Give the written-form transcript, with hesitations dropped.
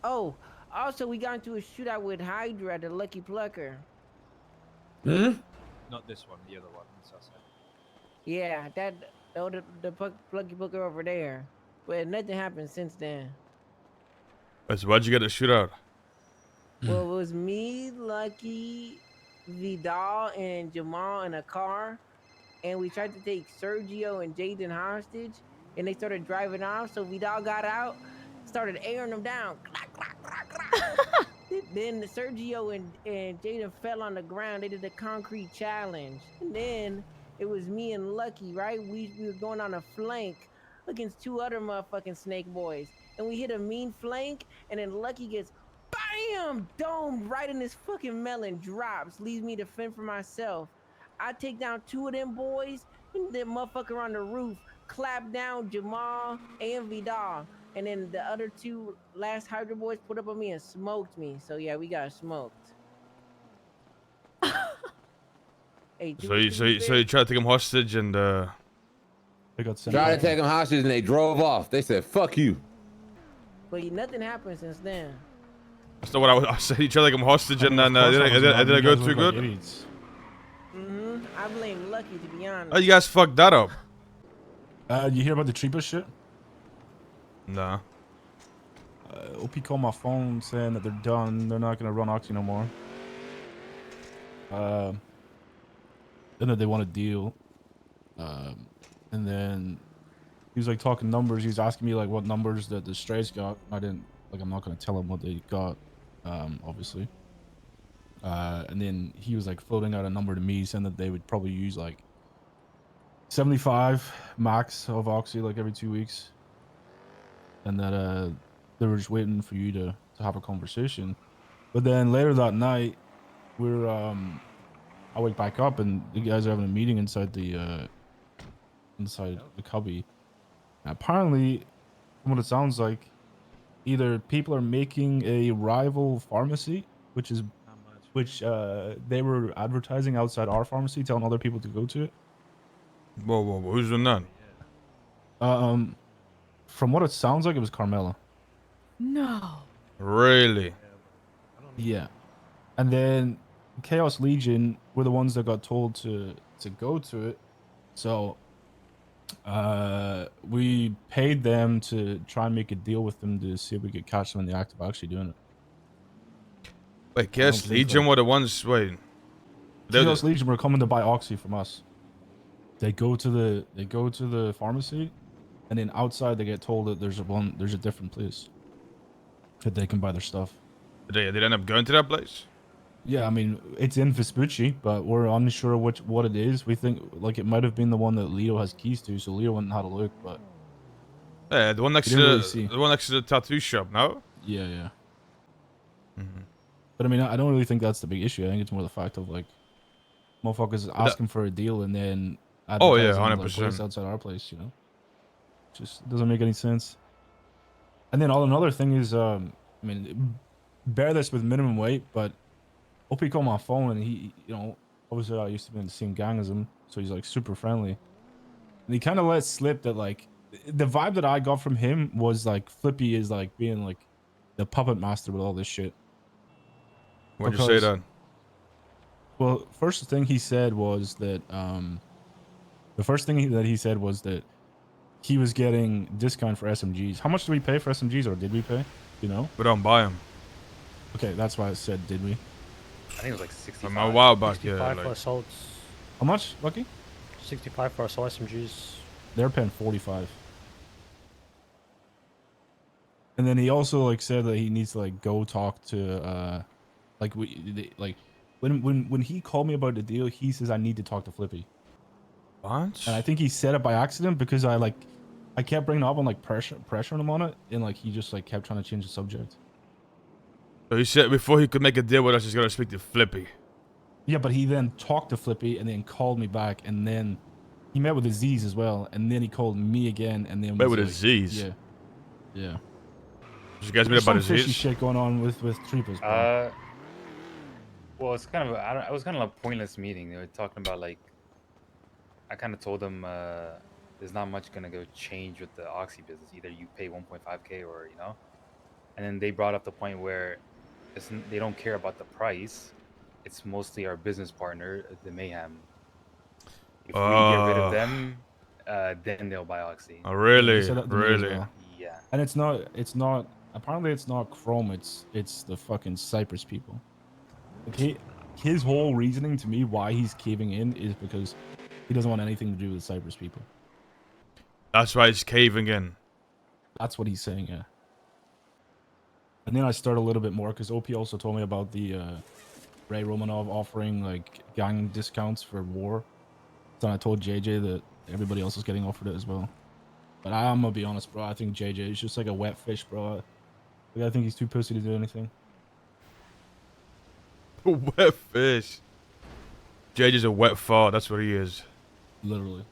Oh, also we got into a shootout with Hydra at the Lucky Plucker. Hmm? Not this one, the other one on the south side. Yeah, the Lucky Plucker over there. But nothing happened since then. So why'd you get a shootout? Well, it was me, Lucky, Vidal, and Jamal in a car, and we tried to take Sergio and Jaden hostage, and they started driving off. So Vidal got out, started airing them down. Then Sergio and Jaden fell on the ground. They did a concrete challenge, and then it was me and Lucky. Right, we were going on a flank against two other motherfucking snake boys, and we hit a mean flank, and then Lucky gets bam dome right in his fucking melon, drops, leaves me to fend for myself. I take down two of them boys, and the motherfucker on the roof clap down Jamal and Vidal. And then the other two last Hydra boys put up on me and smoked me. So yeah, we got smoked. Hey, to be So fair, you tried to take him hostage and They got sent Yeah. back. Tried to take them hostage and they drove off. They said, "Fuck you." but nothing happened since then. That's not what I said. You tried to take him hostage and then Of course it not, didn't you go guys too look like good. idiots. I blame Lucky, to be honest. Oh, you guys fucked that up. You hear about the Tripa shit? Nah. OP called my phone saying that they're done. They're not gonna run Oxy no more. And that they want a deal. And then he was like talking numbers. He was asking me like what numbers that the Strays got. I didn't like. I'm not gonna tell him what they got. Obviously. And then he was like floating out a number to me, saying that they would probably use like 75 max of Oxy like every 2 weeks, and that they were just waiting for you to have a conversation. But then later that night, we're I wake back up and the guys are having a meeting inside the cubby. And apparently, from what it sounds like, either people are making a rival pharmacy, which they were advertising outside our pharmacy, telling other people to go to it. Whoa. Who's doing that? From what it sounds like, it was Carmela. No. Really? Yeah. And then Chaos Legion were the ones that got told to go to it. So we paid them to try and make a deal with them to see if we could catch them in the act of actually doing it. Wait, Chaos Legion were the ones. Wait. Chaos Legion were coming to buy Oxy from us. They go to the pharmacy, and then outside they get told that there's a different place that they can buy their stuff. Did they end up going to that place? Yeah, I mean it's in Vespucci, but we're unsure what it is. We think like it might have been the one that Leo has keys to, so Leo went and had a look, but Yeah, the one next to the tattoo shop. No. Yeah. But I mean, I don't really think that's the big issue. I think it's more the fact of like motherfuckers asking for a deal and then advertising 100% outside our place. You know, just doesn't make any sense. And then another thing is, I mean, bear this with minimum weight, but OP called my phone and he, you know, obviously I used to be in the same gang as him, so he's like super friendly. And he kind of let slip that like the vibe that I got from him was like Flippy is like being like the puppet master with all this shit. Why'd you say that? Well, first thing he said was that he said was that he was getting discount for SMGs. How much did we pay for SMGs, or did we pay? You know? We don't buy them. Okay, that's why I said did we? I think it was like 65. A while back, 65 yeah. for Like, assaults. How much, Lucky? 65 for assault SMGs. They're paying 45. And then he also like said that he needs to like go talk to when he called me about the deal, he says I need to talk to Flippy. what? And I think he said it by accident because I kept bringing up on like pressuring him on it, and like he just like kept trying to change the subject. So he said before he could make a deal with us, he's gonna speak to Flippy. Yeah, but he then talked to Flippy and then called me back, and then he met with Aziz as well, and then he called me again, and then Met with Aziz? Yeah. Did you guys meet There's about some fishy Aziz? shit going on with Tripas, bro. Well, it's kind of it was kind of a pointless meeting. They were talking about like, I kind of told them there's not much gonna go change with the Oxy business. Either you pay 1.5K or you know, and then they brought up the point where they don't care about the price. It's mostly our business partner, the Mayhem. If we get rid of them, then they'll buy Oxy. Oh, Yeah, they really? said that to me as Really? well. Yeah. And it's not. Apparently, it's not Chrome. It's the fucking Cypress people. Like his whole reasoning to me why he's caving in is because he doesn't want anything to do with Cypress people. That's why it's caving in. That's what he's saying, yeah. And then I stirred a little bit more because OP also told me about the Ray Romanov offering like gang discounts for war. So I told JJ that everybody else is getting offered it as well. But I'm gonna be honest, bro. I think JJ is just like a wet fish, bro. Like, I think he's too pussy to do anything. Wet fish. JJ's a wet fart. That's what he is. Literally.